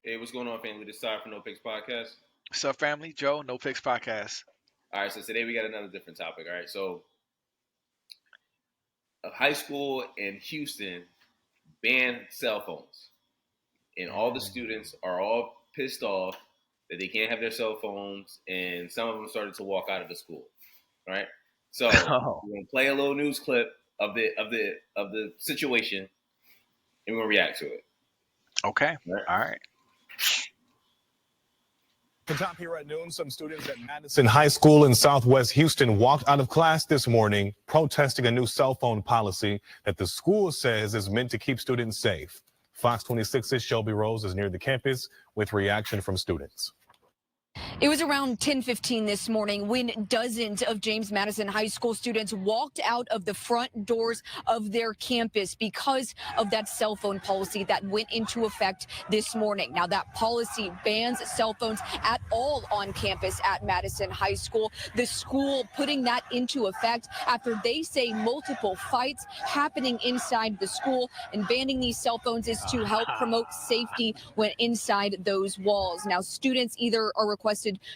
Hey, what's going on, family? This side for No Picks Podcast. What's up, family? Joe, No Picks Podcast. All right, so today we got another different topic. All right, so a high school in Houston banned cell phones, and all the students are all pissed off that they can't have their cell phones, and some of them started to walk out of the school. All right, so Oh, we're gonna play a little news clip of the situation, and we're gonna react to it. okay. All right. All right. The top here at noon, some students at Madison High School in Southwest Houston walked out of class this morning protesting a new cell phone policy that the school says is meant to keep students safe. Fox 26's Shelby Rose is near the campus with reaction from students. It was around 10:15 this morning when dozens of James Madison High School students walked out of the front doors of their campus because of that cell phone policy that went into effect this morning. Now, that policy bans cell phones at all on campus at Madison High School. The school putting that into effect after they say multiple fights happening inside the school, and banning these cell phones is to help promote safety when inside those walls. Now, students either are requested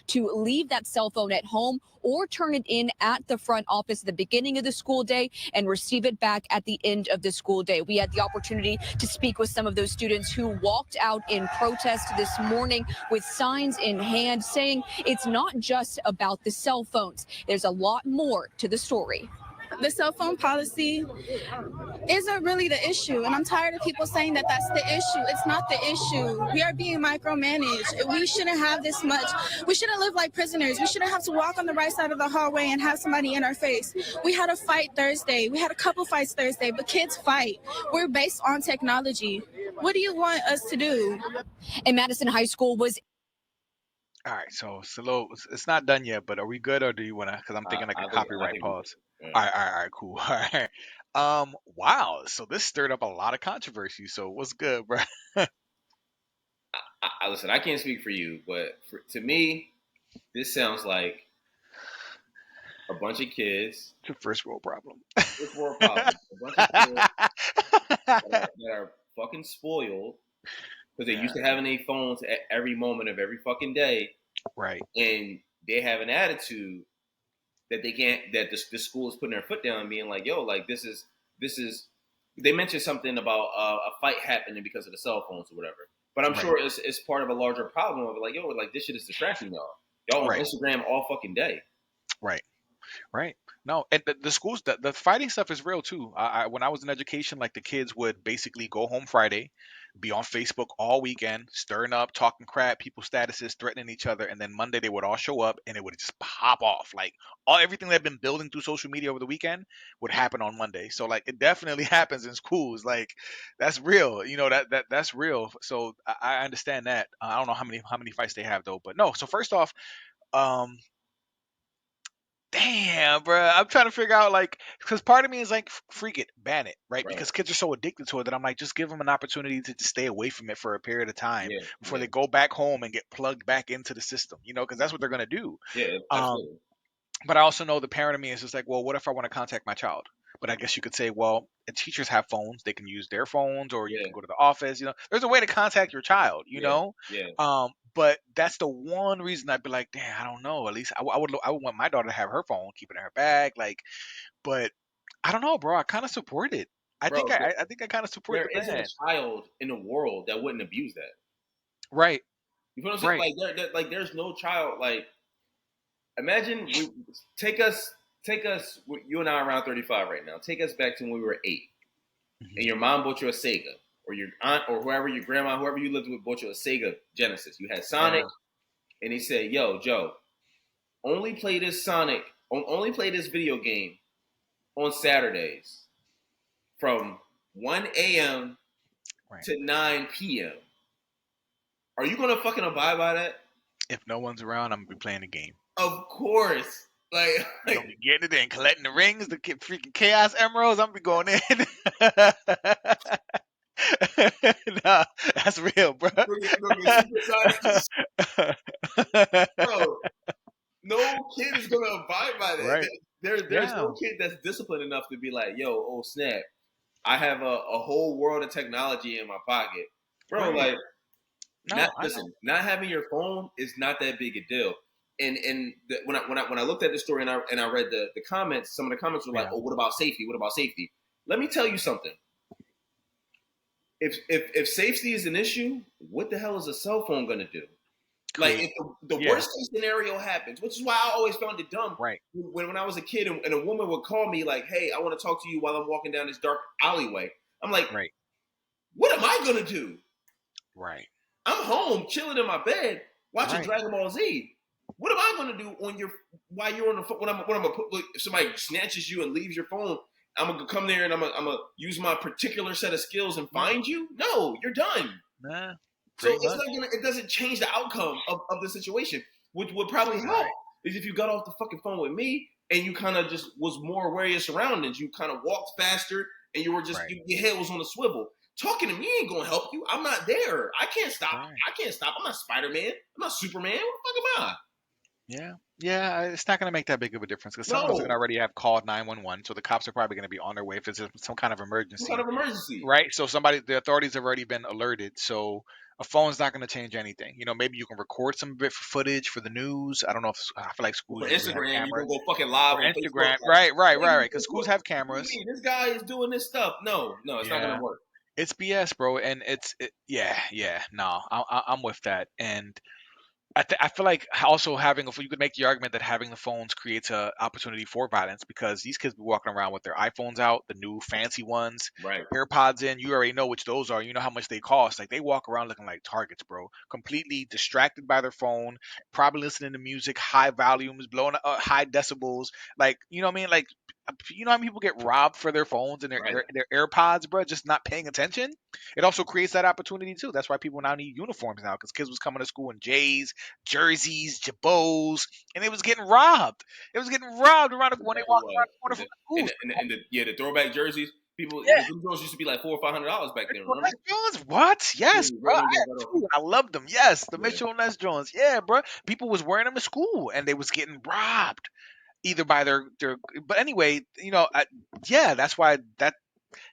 to leave that cell phone at home or turn it in at the front office at the beginning of the school day and receive it back at the end of the school day. We had the opportunity to speak with some of those students who walked out in protest this morning with signs in hand saying it's not just about the cell phones. There's a lot more to the story. The cell phone policy isn't really the issue, and I'm tired of people saying that that's the issue. It's not the issue. We are being micromanaged. We shouldn't have this much. We shouldn't live like prisoners. We shouldn't have to walk on the right side of the hallway and have somebody in our face. We had a fight Thursday. We had a couple fights Thursday, but kids fight. We're based on technology. What do you want us to do? And Madison High School was All right. So it's a little. It's not done yet, but are we good, or do you wanna? Because I'm thinking like I a think- copyright I think- pause. yeah. All right. All right. Cool. All right. Wow. So this stirred up a lot of controversy. So what's good, bro? Listen, I can't speak for you, but to me, this sounds like a bunch of kids. It's a first world problem. First world problem. A bunch of kids that are fucking spoiled because they're used to having their phones at every moment of every fucking day, Right. and they have an attitude that they can't. That the school is putting their foot down, and being like, "Yo, like this is." They mentioned something about a fight happening because of the cell phones or whatever. But I'm Right. sure it's part of a larger problem of like, yo, like this shit is distracting y'all. Y'all on Right. Instagram all fucking day. Right. Right. No, and the schools, the fighting stuff is real too. When I was in education, like the kids would basically go home Friday, be on Facebook all weekend, stirring up, talking crap, people's statuses, threatening each other, and then Monday they would all show up and it would just pop off. Like everything they've been building through social media over the weekend would happen on Monday. So like it definitely happens in schools. Like that's real. You know that's real. So I understand that. I don't know how many fights they have though, but no. So first off, um damn, bro. I'm trying to figure out like because part of me is like, freak it, ban it, right? Right. Because kids are so addicted to it that I'm like, just give them an opportunity to stay away from it for a period of time Yeah, before yeah. they go back home and get plugged back into the system, because that's what they're gonna do. Yeah, Um, absolutely. but I also know the parent of me is just like, well, what if I want to contact my child? But I guess you could say, well, teachers have phones; they can use their phones, or you Yeah. can go to the office. There's a way to contact your child. Yeah. But that's the one reason I'd be like, damn, I don't know. At least I would want my daughter to have her phone, keep it in her bag, like. But I don't know, bro. I kind of support it. I Bro, think I kind of support there the isn't ban. a child in the world that wouldn't abuse that. Right. You know what I'm saying? Right. Like there's no child. Like, imagine take us. You and I are around 35 right now. Take us back to when we were 8, and your mom bought you a Sega, or your aunt, or whoever, your grandma, whoever you lived with, bought you a Sega Genesis. You had Sonic, and he said, "Yo, Joe, only play this video game on Saturdays from 1 a.m. Right. to 9 p.m." Are you gonna fucking abide by that? If no one's around, I'm gonna be playing the game. Of course. I'm gonna be getting it in, collecting the rings, the freaking Chaos Emeralds. I'm gonna be going in. Nah, that's real, bro. Bro, no kid is gonna abide by that. Right. There's no kid that's disciplined enough to be like, yo, oh snap, I have a whole world of technology in my pocket. Bro, Right. like No, I know. Not having your phone is not that big a deal. And when I looked at the story and I read the comments, some of the comments were like, "Oh, what about safety? What about safety?" Let me tell you something. If safety is an issue, what the hell is a cell phone gonna do? Like, if the worst case scenario happens, which is why I always found it dumb. Right. When I was a kid and a woman would call me like, "Hey, I want to talk to you while I'm walking down this dark alleyway." I'm like, right. what am I gonna do? Right. I'm home chilling in my bed watching Right. Dragon Ball Z. What am I gonna do while you're on the phone? When I'm gonna put, like, if somebody snatches you and leaves your phone, I'm gonna come there and I'm gonna use my particular set of skills and find you? No, you're done. Nah. So it doesn't change the outcome of the situation. Which would probably help is if you got off the fucking phone with me and you kind of just was more aware of your surroundings. You kind of walked faster and you were just your head was on a swivel. Talking to me ain't gonna help you. I'm not there. I can't stop. I can't stop. I'm not Spider-Man. I'm not Superman. What the fuck am I? Yeah, it's not going to make that big of a difference because someone's going to already have called 911, so the cops are probably going to be on their way if it's some kind of emergency. Some kind of emergency, right? So the authorities have already been alerted. So a phone's not going to change anything. Maybe you can record some bit for footage for the news. I don't know if I feel like schools for Instagram, you can go fucking live on Instagram, Facebook. right. Because schools have cameras. This guy is doing this stuff. No, it's not going to work. It's BS, bro, and no, I'm with that, and I feel like also you could make the argument that having the phones creates a opportunity for violence because these kids be walking around with their iPhones out, the new fancy ones, AirPods in. You already know which those are. You know how much they cost. Like they walk around looking like targets, bro. Completely distracted by their phone, probably listening to music, high volumes, blowing high decibels. Like you know what I mean? Like you know how people get robbed for their phones and their AirPods, bro, just not paying attention. It also creates that opportunity too. That's why people now need uniforms now because kids was coming to school in J's, jerseys, jabots, and it was getting robbed. It was getting robbed around when they walked around the corner from the school. The throwback jerseys. The girls used to be like $400 or $500 back then. Remember? Jones, what? Yes, bro. I loved them. Yes, the Mitchell and Ness Jones. Yeah, bro. People was wearing them in school, and they was getting robbed either by their. But anyway, that's why that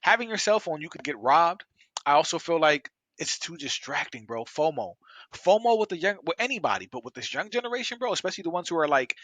having your cell phone, you could get robbed. I also feel like it's too distracting, bro. FOMO with anybody, but with this young generation, bro, especially the ones who are like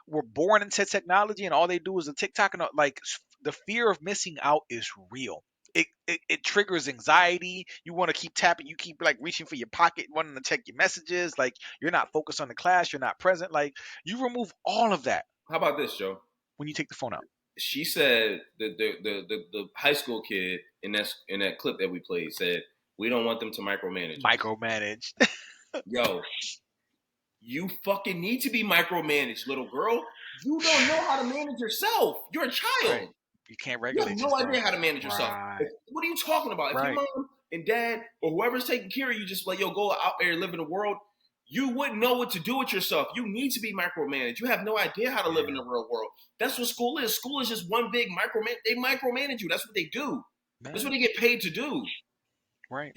were born into technology and all they do is a TikTok and like the fear of missing out is real. It triggers anxiety. You want to keep tapping. You keep like reaching for your pocket, wanting to check your messages. Like you're not focused on the class. You're not present. Like you remove all of that. How about this, Joe? When you take the phone out. She said the high school kid in that clip that we played said we don't want them to micromanage. Yo, you fucking need to be micromanaged, little girl. You don't know how to manage yourself. You're a child. Right. You can't regulate. You have no idea how to manage yourself. What are you talking about? If your mom and dad or whoever's taking care of you just like, yo, go out there and live in the world, you wouldn't know what to do with yourself. You need to be micromanaged. You have no idea how to live in the real world. That's what school is. School is just one big micromanage. They micromanage you. That's what they do. That's what they get paid to do. Right.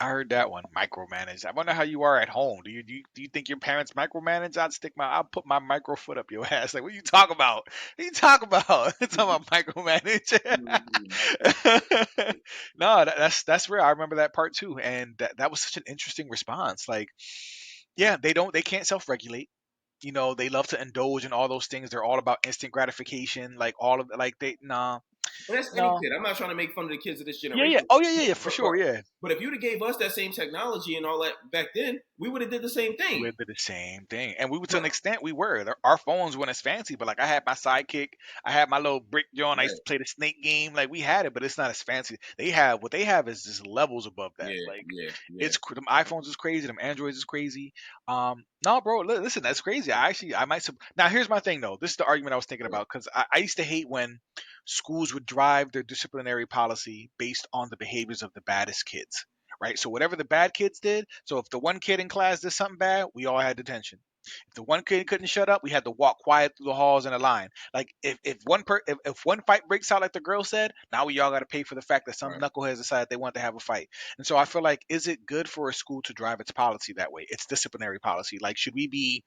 I heard that one, micromanage. I wonder how you are at home. Do you think your parents micromanage? I'll put my micro foot up your ass. Like, what you talk about? What you talk about? It's about micromanage. No, that's real. I remember that part too, and that was such an interesting response. Like, yeah, they can't self-regulate. They love to indulge in all those things. They're all about instant gratification. Like all of like But that's any kid. I'm not trying to make fun of the kids of this generation. Yeah. Oh, yeah, for sure, yeah. But if you'd have gave us that same technology and all that back then, we would have did the same thing. We would have did the same thing. And we would, to an extent, we were. Our phones weren't as fancy, but like I had my Sidekick. I had my little brick joint. I used to play the snake game. Like we had it, but it's not as fancy. What they have is just levels above that. It's them iPhones is crazy. Them Androids is crazy. No, bro, listen, that's crazy. I might. Now, here's my thing, though. This is the argument I was thinking about because I used to hate when schools would drive their disciplinary policy based on the behaviors of the baddest kids, right? So whatever the bad kids did, so if the one kid in class did something bad, we all had detention. If the one kid couldn't shut up, we had to walk quiet through the halls in a line. Like if one fight breaks out, like the girl said, now we all got to pay for the fact that some Right. knuckleheads decided they want to have a fight. And so I feel like, is it good for a school to drive its policy that way? It's disciplinary policy. Like, should we be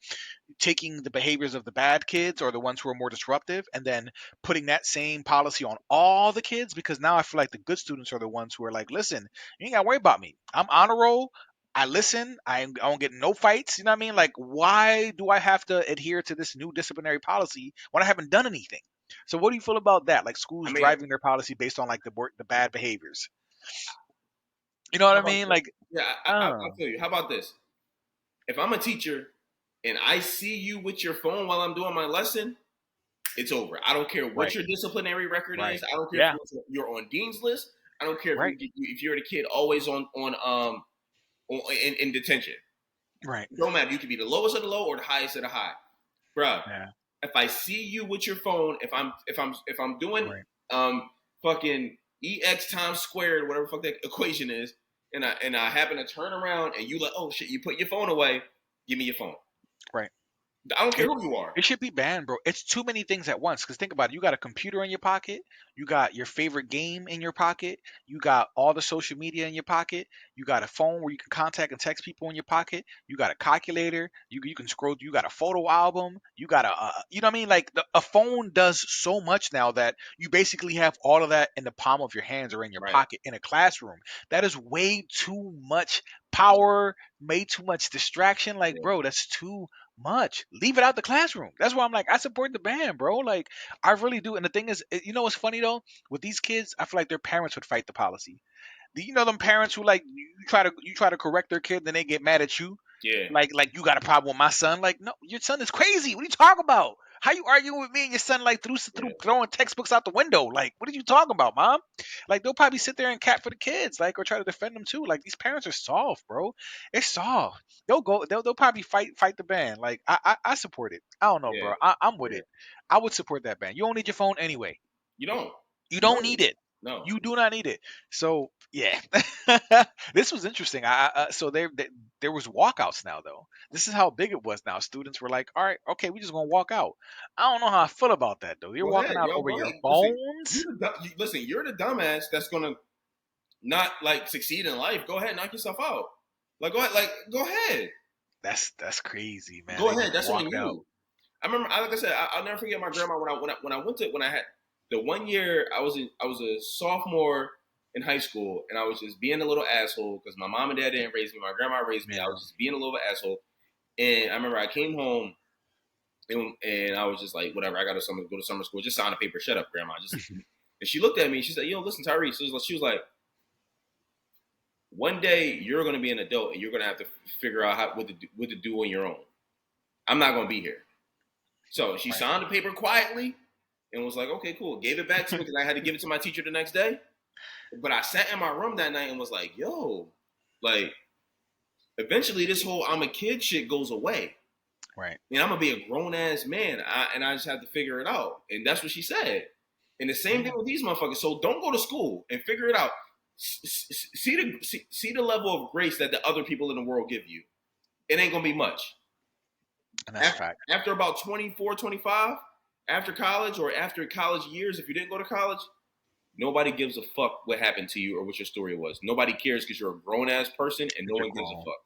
taking the behaviors of the bad kids or the ones who are more disruptive and then putting that same policy on all the kids? Because now I feel like the good students are the ones who are like, listen, you ain't gotta worry about me. I'm honor roll. I listen. I don't get no fights. You know what I mean? Like, why do I have to adhere to this new disciplinary policy when I haven't done anything? So, what do you feel about that? Like, schools I mean, driving their policy based on like the bad behaviors. You know what how I about mean? this? Like, Yeah, uh, I'll tell you. How about this? If I'm a teacher and I see you with your phone while I'm doing my lesson, it's over. I don't care what right, your disciplinary record right, is. I don't care if yeah, you're on dean's list. I don't care right, if you're the kid always in detention. right, It don't matter. You can be the lowest of the low or the highest of the high, bruh. yeah, If I see you with your phone, if I'm doing right, fucking ex times squared, whatever the fuck that equation is, and I happen to turn around and you like, oh shit, you put your phone away, give me your phone. right. I don't care who you are. It should be banned, bro. It's too many things at once. Because think about it. You got a computer in your pocket. You got your favorite game in your pocket. You got all the social media in your pocket. You got a phone where you can contact and text people in your pocket. You got a calculator. You can scroll. You got a photo album. You got you know what I mean? Like a phone does so much now that you basically have all of that in the palm of your hands or in your Right. pocket in a classroom. That is way too much power, way too much distraction. Like, Yeah. bro, that's too much. Leave it out the classroom. That's why I'm like, I support the ban, bro. Like, I really do. And the thing is, you know what's funny though? With these kids, I feel like their parents would fight the policy. Do you know them parents who like you try to correct their kid, then they get mad at you? Yeah. Like you got a problem with my son? Like, no, your son is crazy. What are you talking about? How you arguing with me and your son like through Yeah. throwing textbooks out the window? Like, what are you talking about, mom? Like they'll probably sit there and cat for the kids, like or try to defend them too. Like these parents are soft, bro. It's soft. They'll probably fight the ban. Like I support it. I don't know, Yeah. bro. I'm with Yeah. it. I would support that ban. You don't need your phone anyway. You don't. You You don't don't need need it. it. No. You do not need it. So yeah, this was interesting. So there was walkouts now though. This is how big it was now. Students were like, all right, okay, we just gonna walk out. I don't know how I feel about that though. You're Go walking ahead, out yo. over Go your ahead. Listen, phones. listen. You're the dumbass that's gonna not like succeed in life. Go ahead, knock yourself out. Like go ahead. Like go ahead. That's crazy, man. Go They just ahead. That's on walked out. you. I remember, like I said, I'll never forget my grandma when I had the one year I was a sophomore in high school and I was just being a little asshole because my mom and dad didn't raise me, my grandma raised me. I Yeah. was just being a little asshole, and I remember I came home and I was just like, whatever, I got to go to summer school, just sign a paper, shut up, grandma. Just and she looked at me, she said, yo, listen, Tyrese, she was like, one day you're gonna be an adult and you're gonna have to figure out what to do on your own. I'm not gonna be here. So she Right. signed the paper quietly and was like, okay, cool. Gave it back to me because I had to give it to my teacher the next day. But I sat in my room that night and was like, yo, like, eventually this whole I'm a kid shit goes away. Right. And I'm going to be a grown ass man. And I just have to figure it out. And that's what she said. And the same thing with these motherfuckers. So don't go to school and figure it out. See the level of grace that the other people in the world give you. It ain't going to be much. And that's a fact. After about 24, 25, after college or after college years, if you didn't go to college, nobody gives a fuck what happened to you or what your story was. Nobody cares because you're a grown ass person and no one gives a fuck.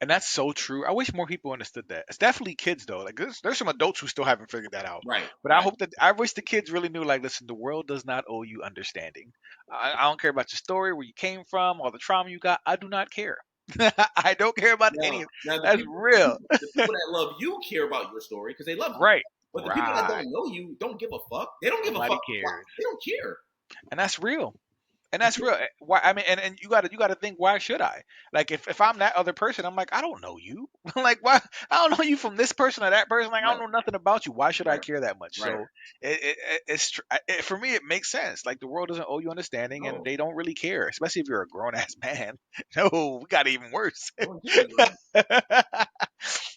And that's so true. I wish more people understood that. It's definitely kids though. Like there's some adults who still haven't figured that out. Right. But I hope that I wish the kids really knew. Like, listen, the world does not owe you understanding. I don't care about your story, where you came from, all the trauma you got. I do not care. I don't care about any of Now that's real. the people that love you care about your story because they love you. Right. But the people that don't know you don't give a fuck. They don't give a fuck. Cares. They don't care. And that's real. And that's real. Why? I mean, and you gotta think. Why should I? Like, if I'm that other person, I'm like, I don't know you. Like, why? I don't know you from this person or that person. Like, I don't know nothing about you. Why should I care that much? Right. So, for me, it makes sense. Like, the world doesn't owe you understanding, and they don't really care, especially if you're a grown ass man. No, we got it even worse.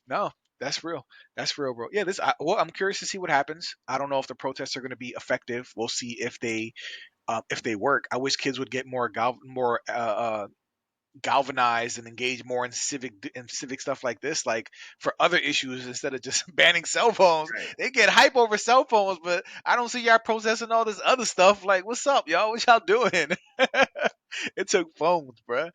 No, that's real. That's real, bro. Yeah, well, I'm curious to see what happens. I don't know if the protests are going to be effective. We'll see if they work. I wish kids would get more galvanize and engage more in civic stuff like this, like for other issues instead of just banning cell phones. Right. They get hype over cell phones, but I don't see y'all protesting all this other stuff. Like, what's up, y'all? What y'all doing? It took phones, bruh.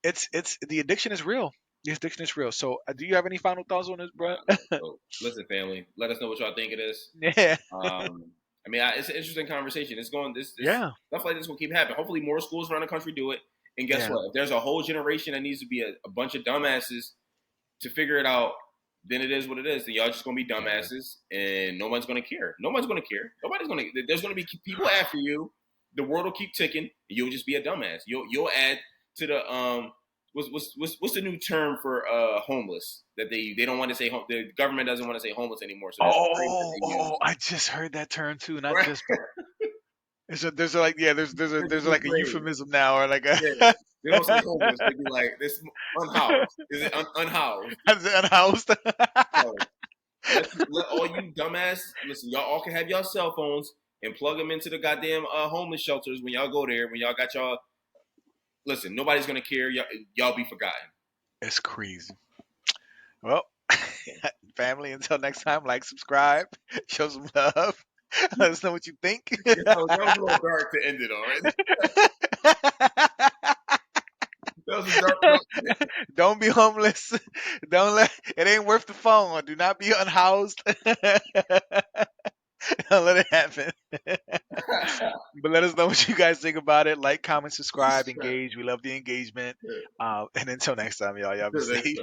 It's the addiction is real. The addiction is real. So, do you have any final thoughts on this, bruh? So, listen, family, let us know what y'all think of this. Yeah. I mean, it's an interesting conversation. It's going this Yeah. stuff like this will keep happening. Hopefully, more schools around the country do it. And guess Yeah. what? If there's a whole generation that needs to be a bunch of dumbasses to figure it out, then it is what it is. Then y'all just gonna be dumbasses, and no one's gonna care. No one's gonna care. Nobody's gonna. There's gonna be people after you. The world will keep ticking, and you'll just be a dumbass. You'll add to the what's the new term for homeless that they don't want to say the government doesn't want to say homeless anymore. So I just heard that term too. Not Right. just. There's like a euphemism now, or like a Yeah. They don't say homeless. They be like this unhoused. Is it unhoused? unhoused. So, let all you dumbass listen. Y'all all can have y'all cell phones and plug them into the goddamn homeless shelters when y'all go there. When y'all got y'all listen, nobody's gonna care. Y'all be forgotten. It's crazy. Well, family. Until next time, like, subscribe, show some love. Let us know what you think. That was a little dark to end it on, right? That was a dark note. Don't be homeless. It ain't worth the phone. Do not be unhoused. Don't let it happen. But let us know what you guys think about it. Like, comment, subscribe, engage. We love the engagement. And until next time, y'all be safe.